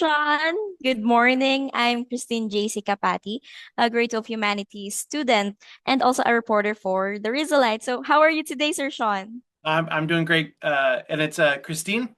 Shawn. Good morning. I'm Christine Jaecee Capati, a grade of humanities student and also a reporter for the Rizalite. So, how are you today, Sir Shawn? I'm doing great. And it's Christine.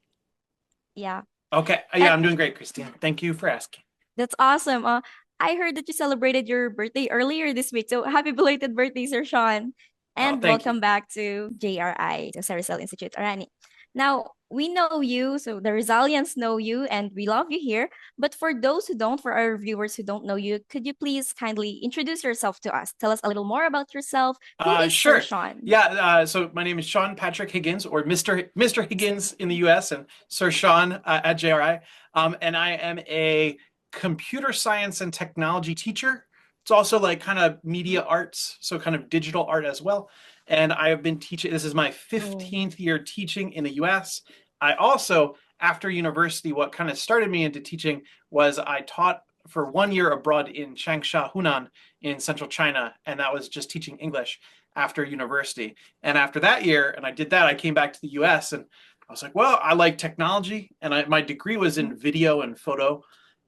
Yeah, Okay. Yeah, and I'm doing great, Christine. Thank you for asking. that's awesome. I heard that you celebrated your birthday earlier this week. So, happy belated birthday, Sir Shawn. Oh, And thank you. welcome back to JRI, Jose Rizal Institute, Arani. Now, we know you, so the Rizalians know you, and we love you here. But for those who don't, for our viewers who don't know you, could you please kindly introduce yourself to us? Tell us a little more about yourself. Who is Sir Sure. Shawn? Yeah. So my name is Shawn Patrick Higgins, or Mr. Higgins in the U.S. and Sir Shawn at JRI. And I am a computer science and technology teacher. It's also like kind of media arts, so kind of digital art as well. And I have been teaching. This is my Oh, 15th year teaching in the U.S. I also, after university, what kind of started me into teaching was I taught for 1 year abroad in Changsha, Hunan, in central China, and that was just teaching English after university. And after that year, and I did that, I came back to the US and I was like, well, I like technology, and my degree was mhm. in video and photo,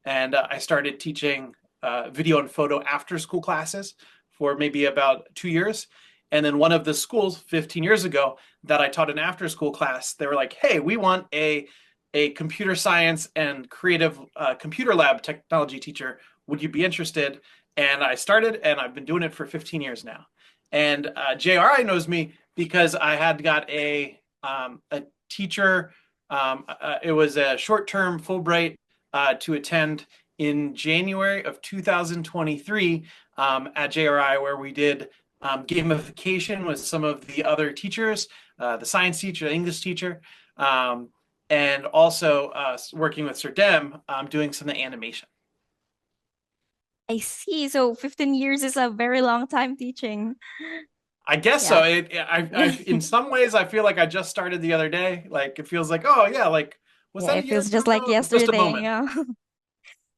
and I started teaching video and photo after school classes for maybe about 2 years. And then one of the schools 15 years ago that I taught an after school class, they were like, hey, we want a computer science and creative computer lab technology teacher. Would you be interested? And I started, and I've been doing it for 15 years now. And JRI knows me because I had got a teacher. It was a short-term Fulbright to attend in January of 2023 at JRI, where we did gamification with some of the other teachers, the science teacher, the English teacher, um, and also working with Sir Dem, doing some of the animation. I see. So 15 years is a very long time teaching. I guess so. Yeah. In some ways, I feel like I just started the other day. Like it feels like, oh yeah, like was Yeah, that a it year or feels two just like ago? Just a yesterday. moment. Yeah.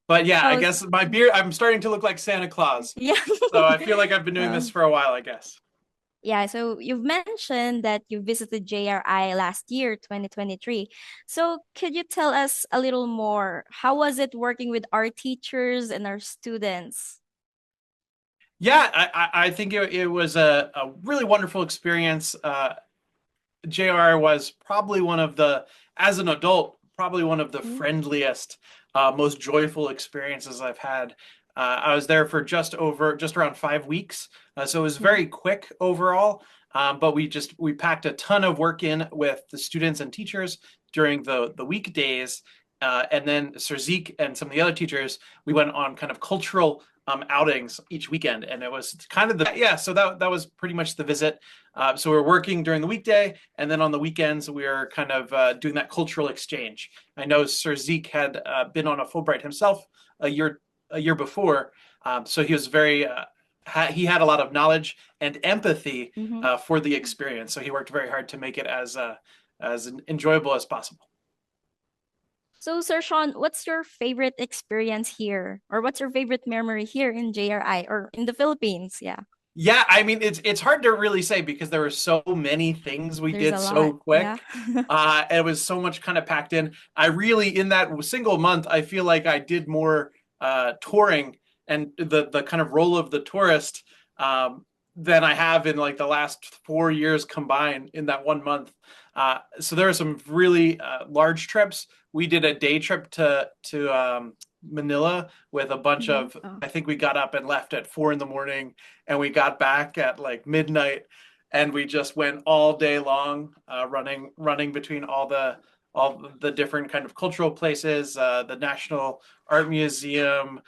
But yeah, I Oh, guess my beard, I'm starting to look like Santa Claus. yeah. So I feel like I've been doing Uh, this for a while, I guess. yeah, so you've mentioned that you visited JRI last year, 2023. So could you tell us a little more? How was it working with our teachers and our students? Yeah, I think it was a really wonderful experience. JR was probably one of the, as an adult, probably one of the Mhm. friendliest, most joyful experiences I've had. I was there for just around 5 weeks, so it was Yeah. very quick overall. But we packed a ton of work in with the students and teachers during the weekdays, and then Sir Zeke and some of the other teachers, we went on kind of cultural outings each weekend, and it was kind of the yeah. So that was pretty much the visit. So we are working during the weekday, and then on the weekends we are kind of doing that cultural exchange. I know Sir Zeke had been on a Fulbright himself a year a year before, so he was very he had a lot of knowledge and empathy Hmm. for the experience. So he worked very hard to make it as enjoyable as possible. So, Sir Sean, what's your favorite experience here? Or what's your favorite memory here in JRI or in the Philippines? Yeah, Yeah, I mean it's hard to really say because there were so many things we there's did a so lot. Yeah. quick. It was so much kind of packed in. I really, in that single month, I feel like I did more touring and the kind of role of the tourist than I have in like the last 4 years combined in that 1 month. So there are some really large trips. We did a day trip to Manila with a bunch Mhm. of. Oh. I think we got up and left at 4 in the morning, and we got back at like midnight, and we just went all day long, running between all the different kind of cultural places, the National Art Museum,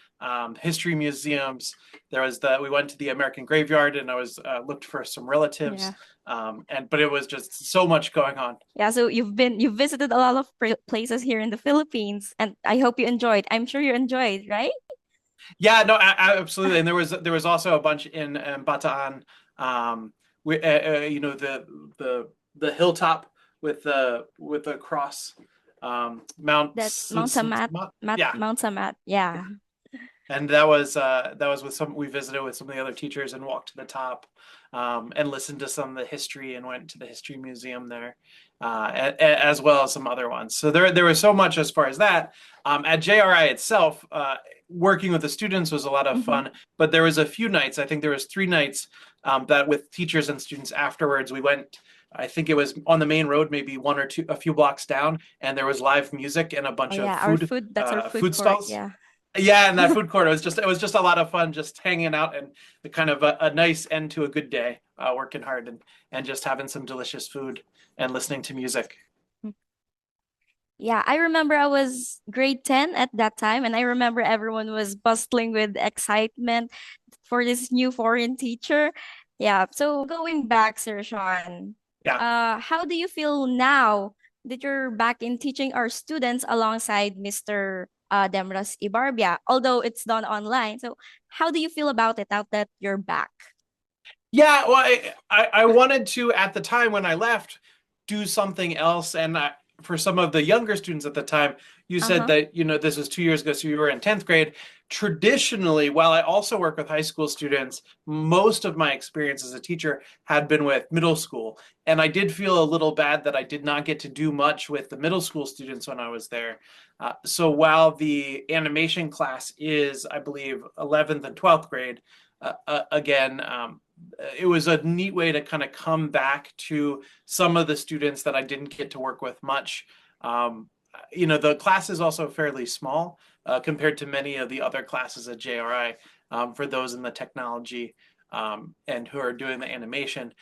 history museums. We went to the American Graveyard, and I was looked for some relatives, Yeah. and but it was just so much going on. Yeah, so you've visited a lot of places here in the Philippines, and I hope you enjoyed. I'm sure you enjoyed, right? Yeah, no, absolutely. And there was also a bunch in Bataan. You know, the hilltop with the cross, That's Mount Samat, yeah. Mount Samat. Yeah. And that was with some we visited with some of the other teachers and walked to the top, and listened to some of the history and went to the history museum there. as well as some other ones. So there was so much as far as that. At JRI itself, working with the students was a lot of Mm-hmm. fun, but there was a few nights, I think there was 3 nights that with teachers and students afterwards, we went, I think it was on the main road, maybe one or two, a few blocks down, and there was live music and a Oh bunch of yeah, our food, that's our food food court. stalls. Yeah. Yeah, and that food court, it was just a lot of fun, just hanging out and the kind of a nice end to a good day, working hard and just having some delicious food and listening to music. Yeah, I remember I was grade 10 at that time, and I remember everyone was bustling with excitement for this new foreign teacher. Yeah, so going back, Sir Sean, Yeah. how do you feel now that you're back in teaching our students alongside Mr. Demras Ibarbia, although it's done online? So how do you feel about it now that you're back? Yeah, well, I wanted to, at the time when I left, do something else. And for some of the younger students at the time, you said Uh-huh. that, this was 2 years ago, so you were in 10th grade. Traditionally, while I also work with high school students, most of my experience as a teacher had been with middle school. And I did feel a little bad that I did not get to do much with the middle school students when I was there. So while the animation class is, I believe, 11th and 12th grade, again, it was a neat way to kind of come back to some of the students that I didn't get to work with much. The class is also fairly small compared to many of the other classes at JRI for those in the technology and who are doing the animation.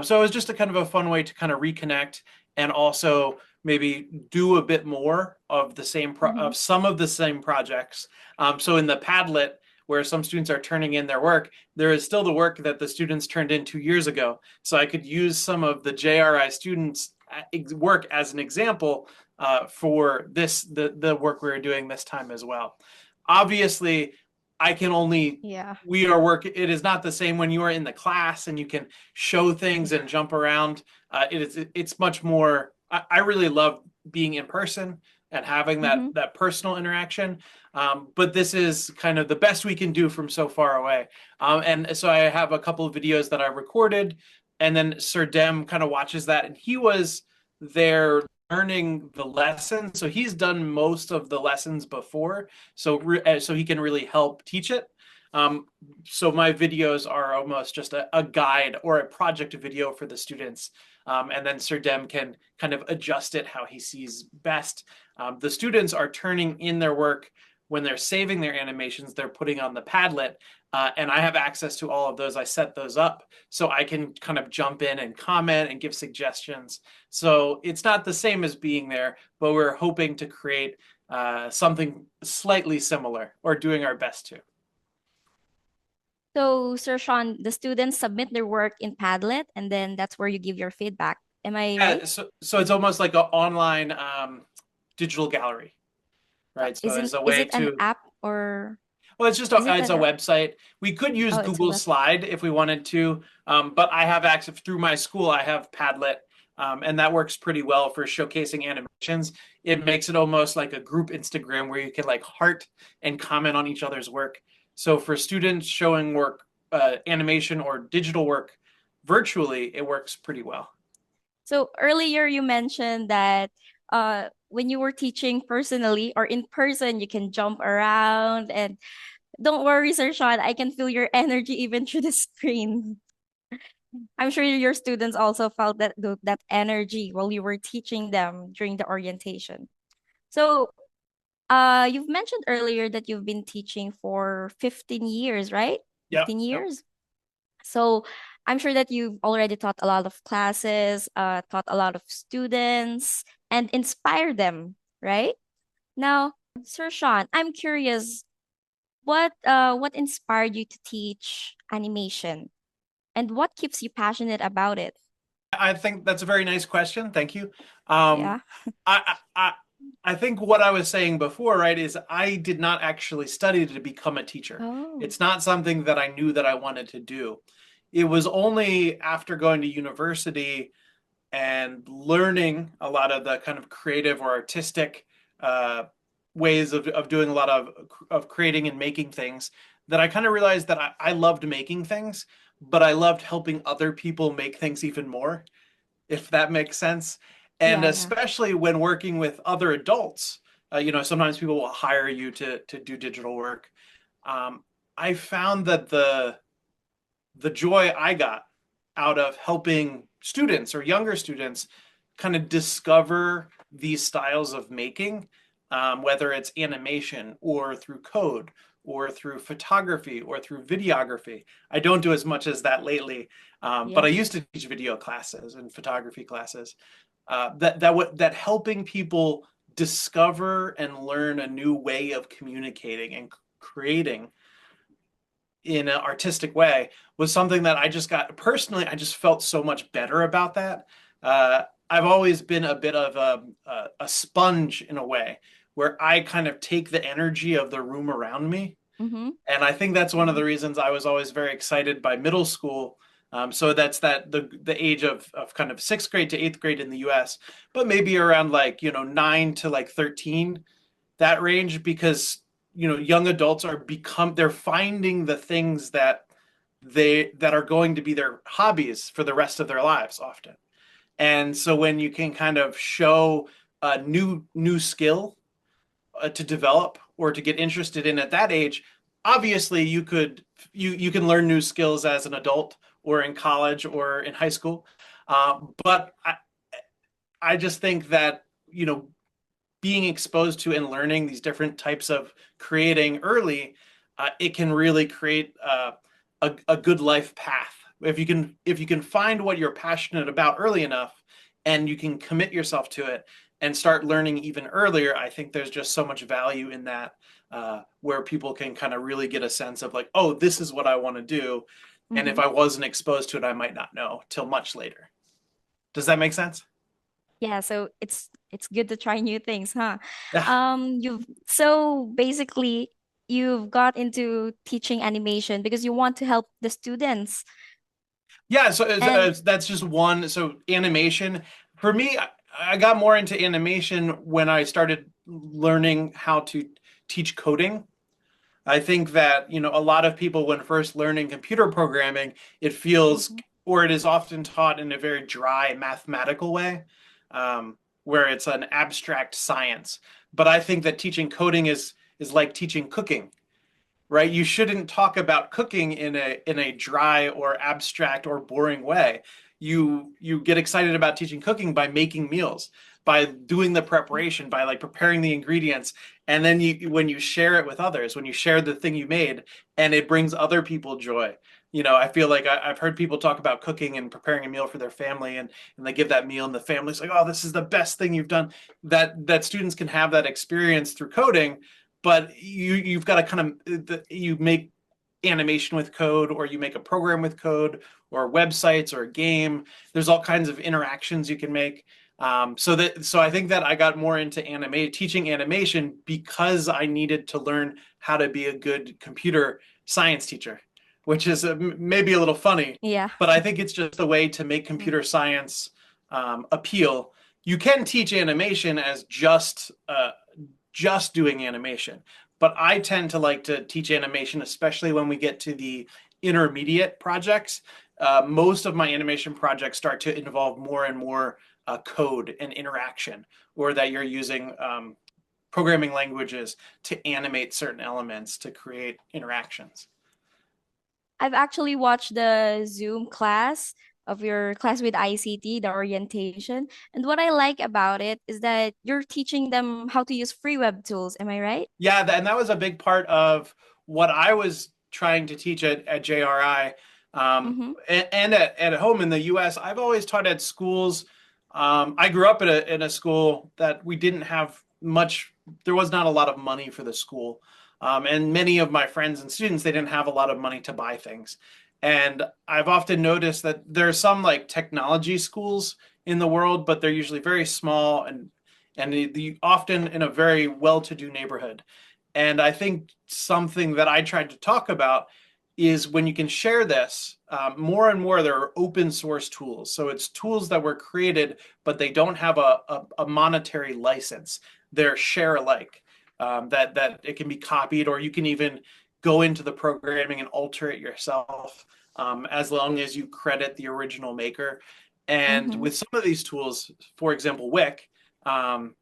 So it was just a kind of a fun way to kind of reconnect and also maybe do a bit more of the same Mm-hmm. of some of the same projects. So in the Padlet, where some students are turning in their work, there is still the work that the students turned in 2 years ago. So I could use some of the JRI students' work as an example for the work we are doing this time as well. Obviously, I can only Yeah. we are work. It is not the same when you are in the class and you can show things and jump around. It's much more. I really love being in person and having that Mm-hmm. that personal interaction. But this is kind of the best we can do from so far away. And so I have a couple of videos that I recorded, and then Sir Dem kind of watches that, and he was there learning the lesson. So he's done most of the lessons before, so he can really help teach it. Um, so my videos are almost just a guide or a project video for the students. And then Sir Dem can kind of adjust it how he sees best. The students are turning in their work when they're saving their animations, they're putting on the Padlet, and I have access to all of those. I set those up so I can kind of jump in and comment and give suggestions. So it's not the same as being there, but we're hoping to create something slightly similar or doing our best to. So, Sir Sean, the students submit their work in Padlet, and then that's where you give your feedback. Am I right? Yeah, so it's almost like an online digital gallery, right? So Isn't as a is way it an to app or Well, it's just is it it's a an app? website. We could use Oh, it's a Google web. Slide if we wanted to, but I have access through my school. I have Padlet, and that works pretty well for showcasing animations. It makes it almost like a group Instagram where you can like heart and comment on each other's work. So for students showing work, animation or digital work virtually, it works pretty well. So earlier you mentioned that when you were teaching personally or in person, you can jump around and don't worry, Sir Sean, I can feel your energy even through the screen. I'm sure your students also felt that energy while you were teaching them during the orientation. So, you've mentioned earlier that you've been teaching for 15 years, right? Yep. 15 Yep. years. So, I'm sure that you've already taught a lot of classes, taught a lot of students, and inspired them, right? Now, Sir Sean, I'm curious, what inspired you to teach animation, and what keeps you passionate about it? I think that's a very nice question. Thank you. Um, Yeah. I think what I was saying before, right, is I did not actually study to become a teacher. Oh. It's not something that I knew that I wanted to do. It was only after going to university and learning a lot of the kind of creative or artistic uh, ways of doing a lot of creating and making things that I kind of realized that I loved making things, but I loved helping other people make things even more, if that makes sense. And Yeah, yeah. especially when working with other adults, sometimes people will hire you to do digital work. Um, I found that the joy I got out of helping students or younger students kind of discover these styles of making, whether it's animation or through code or through photography or through videography. I don't do as much as that lately, but Yeah. I used to teach video classes and photography classes. That helping people discover and learn a new way of communicating and creating in an artistic way was something that I just got personally. I just felt so much better about that. I've always been a bit of a sponge in a way where I kind of take the energy of the room around me. Mm-hmm. And I think that's one of Mm-hmm. the reasons I was always very excited by middle school. So that's the age of kind of sixth grade to eighth grade in the US, but maybe around like, 9 to like 13, that range, because young adults they're finding the things that are going to be their hobbies for the rest of their lives often. And so when you can kind of show a new skill to develop or to get interested in at that age, obviously you can learn new skills as an adult or in college or in high school. But I just think that being exposed to and learning these different types of creating early, it can really create a good life path. If you can find what you're passionate about early enough, and you can commit yourself to it and start learning even earlier, I think there's just so much value in that, where people can kind of really get a sense of like, oh, this is what I want to do. And if Mm-hmm. I wasn't exposed to it, I might not know till much later. Does that make sense? Yeah, so it's good to try new things, huh? Yeah. You've so basically you've got into teaching animation because you want to help the students. Yeah, so And that's just one. So animation for me, I got more into animation when I started learning how to teach coding. I think that, a lot of people when first learning computer programming, it feels, Mhm. or it is often taught in a very dry mathematical way, where it's an abstract science. But I think that teaching coding is like teaching cooking, right? You shouldn't talk about cooking in a dry or abstract or boring way. You get excited about teaching cooking by making meals, by doing the preparation, by like preparing the ingredients, and then when you share it with others, when you share the thing you made, and it brings other people joy. I feel like I've heard people talk about cooking and preparing a meal for their family, and they give that meal, and the family's like, "Oh, this is the best thing you've done." That students can have that experience through coding, but you've got to kind of you make animation with code, or you make a program with code, or websites, or a game. There's all kinds of interactions you can make. So I think that I got more into teaching animation because I needed to learn how to be a good computer science teacher, which is maybe a little funny, Yeah. but I think it's just a way to make Mm. computer science appeal. You can teach animation as just doing animation. But I tend to like to teach animation, especially when we get to the intermediate projects. Most of my animation projects start to involve more and more code and interaction, or that you're using programming languages to animate certain elements to create interactions. I've actually watched the Zoom class of your class with ICT, the orientation. And what I like about it is that you're teaching them how to use free web tools. Am I right? Yeah, and that was a big part of what I was trying to teach at JRI, Mm-hmm. and at home in the US. I've always taught at schools. I grew up in a school that we didn't have much, there was not a lot of money for the school. And many of my friends and students, they didn't have a lot of money to buy things. And I've often noticed that there are some like technology schools in the world, but they're usually very small, and often in a very well-to-do neighborhood. And I think something that I tried to talk about is when you can share this, more and more there are open source tools. So it's tools that were created, but they don't have a monetary license. They're share alike, that it can be copied, or you can even go into the programming and alter it yourself, as long as you credit the original maker. And Mm-hmm. with some of these tools, for example, Wix, um,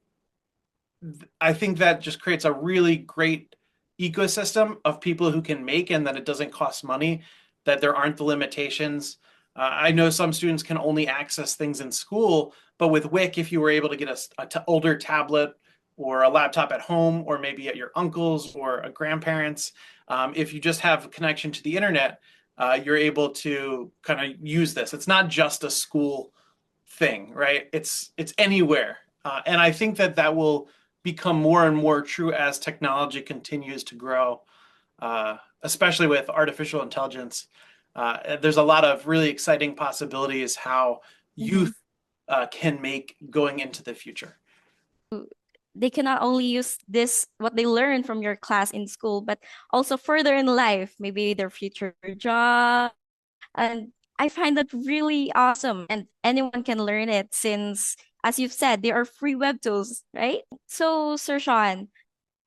I think that just creates a really great ecosystem of people who can make, and that it doesn't cost money, that there aren't the limitations. I know some students can only access things in school, but with Wix, if you were able to get a older tablet or a laptop at home, or maybe at your uncle's or a grandparents, if you just have a connection to the internet, you're able to kind of use this. It's not just a school thing, right? It's anywhere, and I think that that will become more and more true as technology continues to grow, especially with artificial intelligence. There's a lot of really exciting possibilities how Mm-hmm. youth can make going into the future. They cannot only use this what they learn from your class in school, but also further in life, maybe their future job. And I find that really awesome. And anyone can learn it since, as you've said, there are free web tools, right? So, Sir Sean,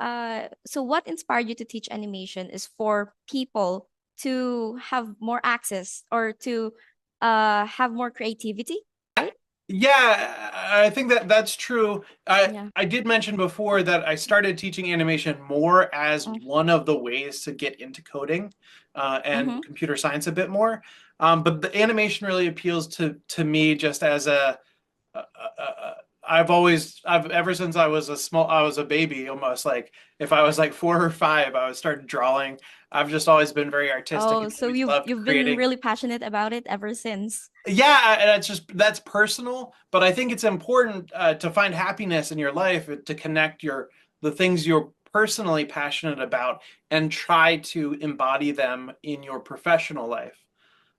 so what inspired you to teach animation is for people to have more access or to have more creativity, right? Yeah, I think that that's true. Yeah. I did mention before that I started teaching animation more as Mm. one of the ways to get into coding and Mm-hmm. computer science a bit more. But the animation really appeals to me just as I've ever since I was a baby, almost, like if I was like 4 or 5, I would start drawing. I've just always been very artistic Oh, and so always you've loved you've been creating. really passionate about it ever since. Yeah, and that's personal, but I think it's important to find happiness in your life, to connect the things you're personally passionate about and try to embody them in your professional life.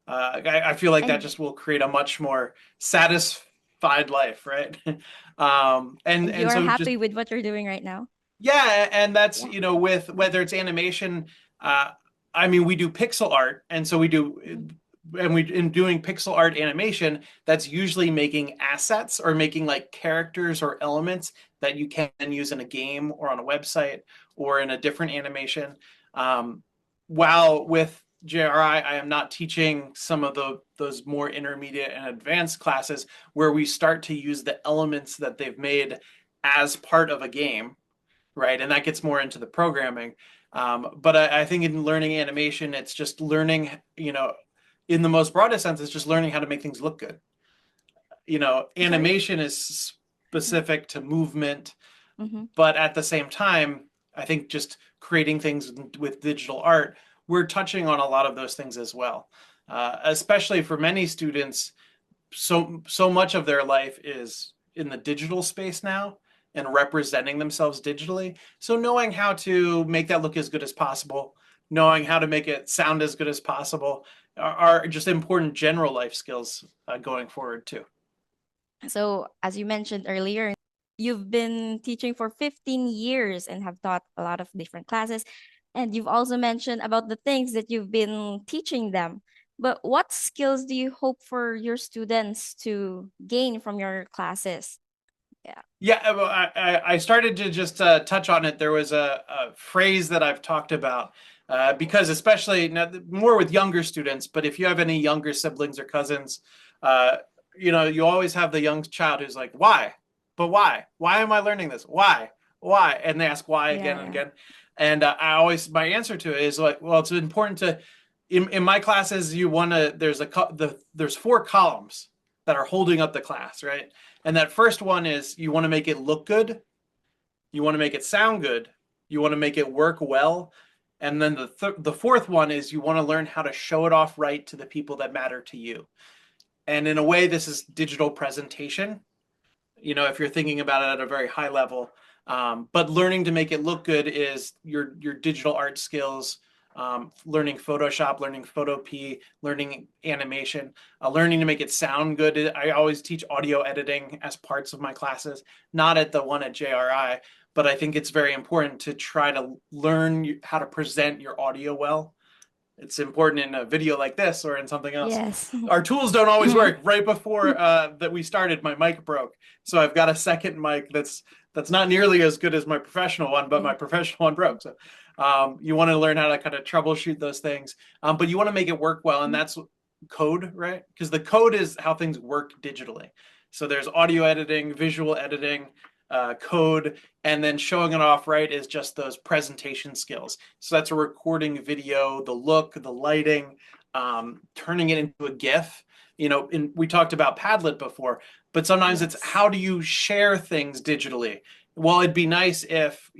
I feel like that And just will create a much more satisfied life, right? and you And are so just happy with what you're doing right now. yeah, and that's, Yeah. with whether it's animation, uh, I mean, we do pixel art, and so we do, Mhm. and we in doing pixel art animation, that's usually making assets or making like characters or elements that you can use in a game or on a website or in a different animation. Um, while with JRI, I am not teaching some of those more intermediate and advanced classes where we start to use the elements that they've made as part of a game, right? And that gets more into the programming. But I think in learning animation, it's just learning, in the most broadest sense, it's just learning how to make things look good. Sorry? Animation is specific to movement, Mm-hmm. but at the same time, I think just creating things with digital art, we're touching on a lot of those things as well. Especially for many students, so much of their life is in the digital space now and representing themselves digitally. So knowing how to make that look as good as possible, knowing how to make it sound as good as possible are just important general life skills going forward too. So, as you mentioned earlier, you've been teaching for 15 years and have taught a lot of different classes. And you've also mentioned about the things that you've been teaching them. But what skills do you hope for your students to gain from your classes? Yeah. Yeah, well, I started to just touch on it. There was a phrase that I've talked about because, especially now, more with younger students, but if you have any younger siblings or cousins, uh, you always have the young child who's like, why? But why? Why am I learning this? Why? Why? And they ask why again and Yeah. again. And my answer to it is like, well, it's important to, in my classes, you want to, there's 4 columns that are holding up the class, right? And that first one is you want to make it look good, you want to make it sound good, you want to make it work well. And then the fourth one is you want to learn how to show it off right to the people that matter to you. And in a way, this is digital presentation, if you're thinking about it at a very high level. But learning to make it look good is your digital art skills, learning Photoshop, learning Photo P, learning animation, learning to make it sound good. I always teach audio editing as parts of my classes, not at the one at JRI, but I think it's very important to try to learn how to present your audio well. It's important in a video like this or in something else. Yes. Our tools don't always work. Right before that we started, my mic broke, so I've got a second mic that's not nearly as good as my professional one, but Yeah. my professional one broke. So you want to learn how to kind of troubleshoot those things, but you want to make it work well, and code, right? Because the code is how things work digitally. So there's audio editing, visual editing, code, and then showing it off right is just those presentation skills. So that's a recording video, the look, the lighting, turning it into a GIF. We talked about Padlet before, but sometimes it's Yes. how do you share things digitally? Well, it'd be nice if,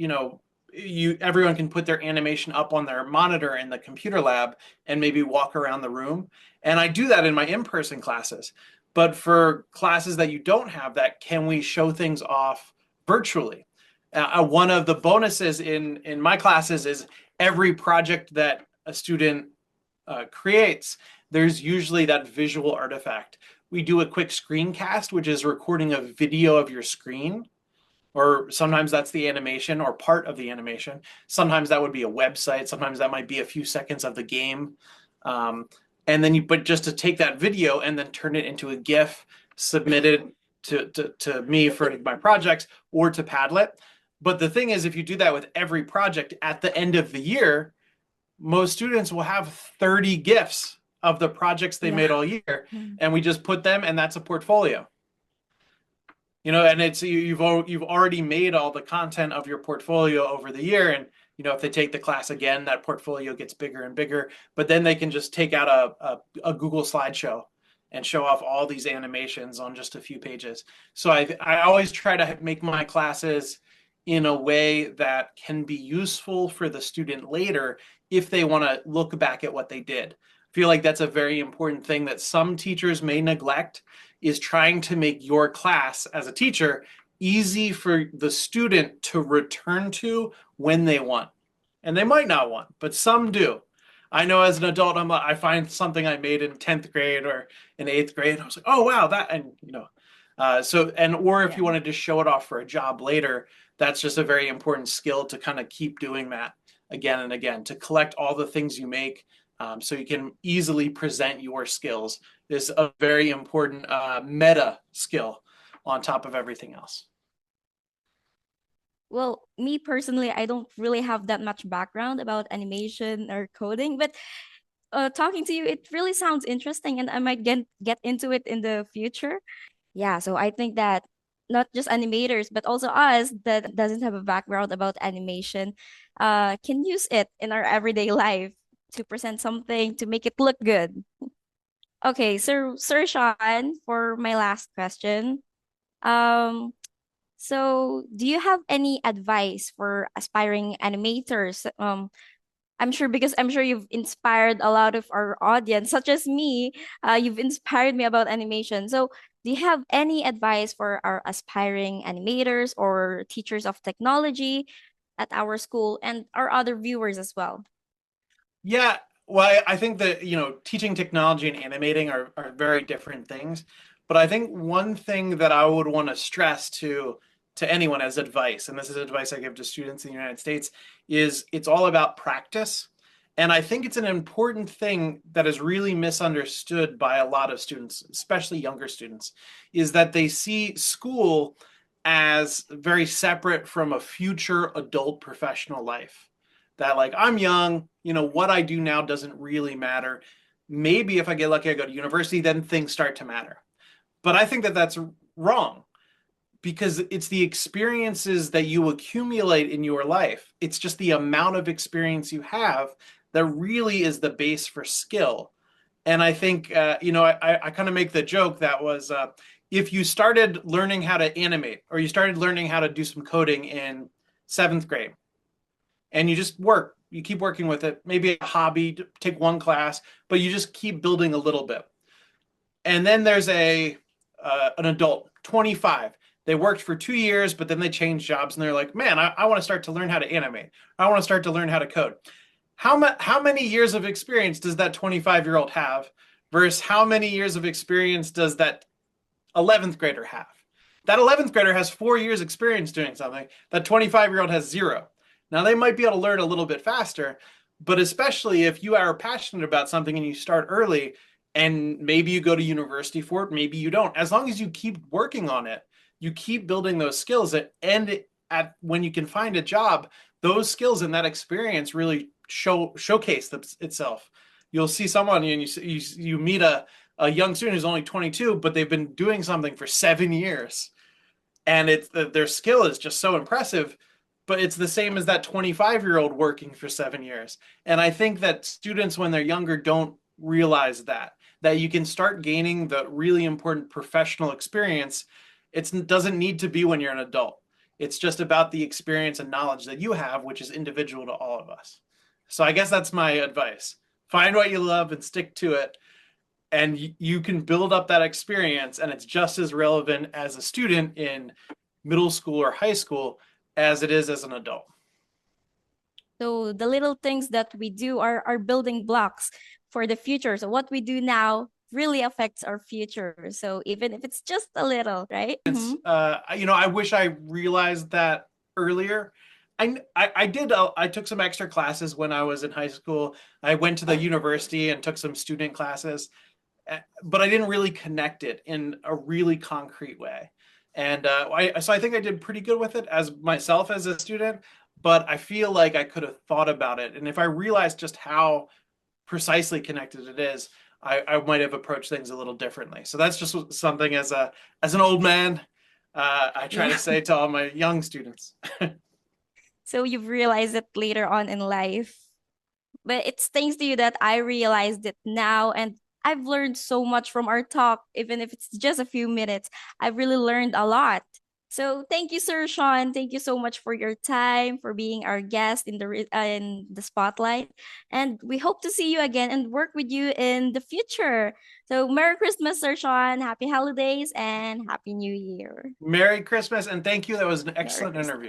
everyone can put their animation up on their monitor in the computer lab and maybe walk around the room. And I do that in my in-person classes. But for classes that you don't have that, can we show things off virtually? One of the bonuses in my classes is every project that a student creates, there's usually that visual artifact. We do a quick screencast, which is recording a video of your screen, or sometimes that's the animation or part of the animation. Sometimes that would be a website. Sometimes that might be a few seconds of the game. And then but just to take that video and then turn it into a GIF, submit it to me for my projects or to Padlet. But the thing is, if you do that with every project at the end of the year, most students will have 30 GIFs of the projects they made Yeah. all year. And we just put them, and that's a portfolio. And it's you've already made all the content of your portfolio over the year, and if they take the class again, that portfolio gets bigger and bigger. But then they can just take out a Google slideshow and show off all these animations on just a few pages. So I always try to make my classes in a way that can be useful for the student later if they want to look back at what they did. I feel like that's a very important thing that some teachers may neglect, is trying to make your class as a teacher easy for the student to return to when they want. And they might not want, but some do. I know as an adult, I find something I made in 10th grade or in 8th grade. I was like, oh, wow, that, and or if you wanted to show it off for a job later, that's just a very important skill to kind of keep doing that again and again, to collect all the things you make, so you can easily present your skills. Is a very important meta skill on top of everything else. Well, me personally, I don't really have that much background about animation or coding, but talking to you, it really sounds interesting, and I might get into it in the future. Yeah, so I think that not just animators, but also us that doesn't have a background about animation, can use it in our everyday life to present something to make it look good. Okay, so Sir Sean, for my last question, um, so do you have any advice for aspiring animators? I'm sure you've inspired a lot of our audience, such as me. You've inspired me about animation. So, do you have any advice for our aspiring animators or teachers of technology at our school and our other viewers as well? Yeah, well, I think that, teaching technology and animating are very different things. But I think one thing that I would want to stress to anyone as advice, and this is advice I give to students in the United States, is it's all about practice. And I think it's an important thing that is really misunderstood by a lot of students, especially younger students, is that they see school as very separate from a future adult professional life. That, like, I'm young, what I do now doesn't really matter. Maybe if I get lucky, I go to university, then things start to matter. But I think that that's wrong, because it's the experiences that you accumulate in your life. It's just the amount of experience you have that really is the base for skill. And I think, I kind of make the joke that was, if you started learning how to animate, or you started learning how to do some coding in 7th grade, and you keep working with it, maybe a hobby, take one class, but you just keep building a little bit. And then there's an adult, 25. They worked for 2 years, but then they changed jobs, and they're like, man, I want to start to learn how to animate. I want to start to learn how to code. How many years of experience does that 25-year-old have versus how many years of experience does that 11th grader have? That 11th grader has 4 years experience doing something. That 25-year-old has 0. Now, they might be able to learn a little bit faster, but especially if you are passionate about something and you start early, and maybe you go to university for it, maybe you don't. As long as you keep working on it, you keep building those skills, and when you can find a job, those skills and that experience really showcase itself. you'll see someone and you meet a young student who's only 22, but they've been doing something for 7 years, and it's their skill is just so impressive. But it's the same as that 25-year-old working for 7 years. And I think that students, when they're younger, don't realize that you can start gaining the really important professional experience. It doesn't need to be when you're an adult. It's just about the experience and knowledge that you have, which is individual to all of us. So I guess that's my advice. Find what you love and stick to it. And you can build up that experience, and it's just as relevant as a student in middle school or high school as it is as an adult. So the little things that we do are building blocks for the future. So what we do now really affects our future. So even if it's just a little, right? It's I wish I realized that earlier. I did I took some extra classes when I was in high school. I went to the university and took some student classes, but I didn't really connect it in a really concrete way. And so I think I did pretty good with it as myself as a student, but I feel like I could have thought about it. And if I realized just how precisely connected it is, I might have approached things a little differently. So that's just something as an old man, I try to say to all my young students. So you've realized it later on in life. But it's thanks to you that I realized it now. And I've learned so much from our talk, even if it's just a few minutes. I've really learned a lot. So thank you, Sir Shawn. Thank you so much for your time, for being our guest in the spotlight. And we hope to see you again and work with you in the future. So Merry Christmas, Sir Shawn. Happy holidays and Happy New Year. Merry Christmas, and thank you. That was an Merry excellent Christmas. interview.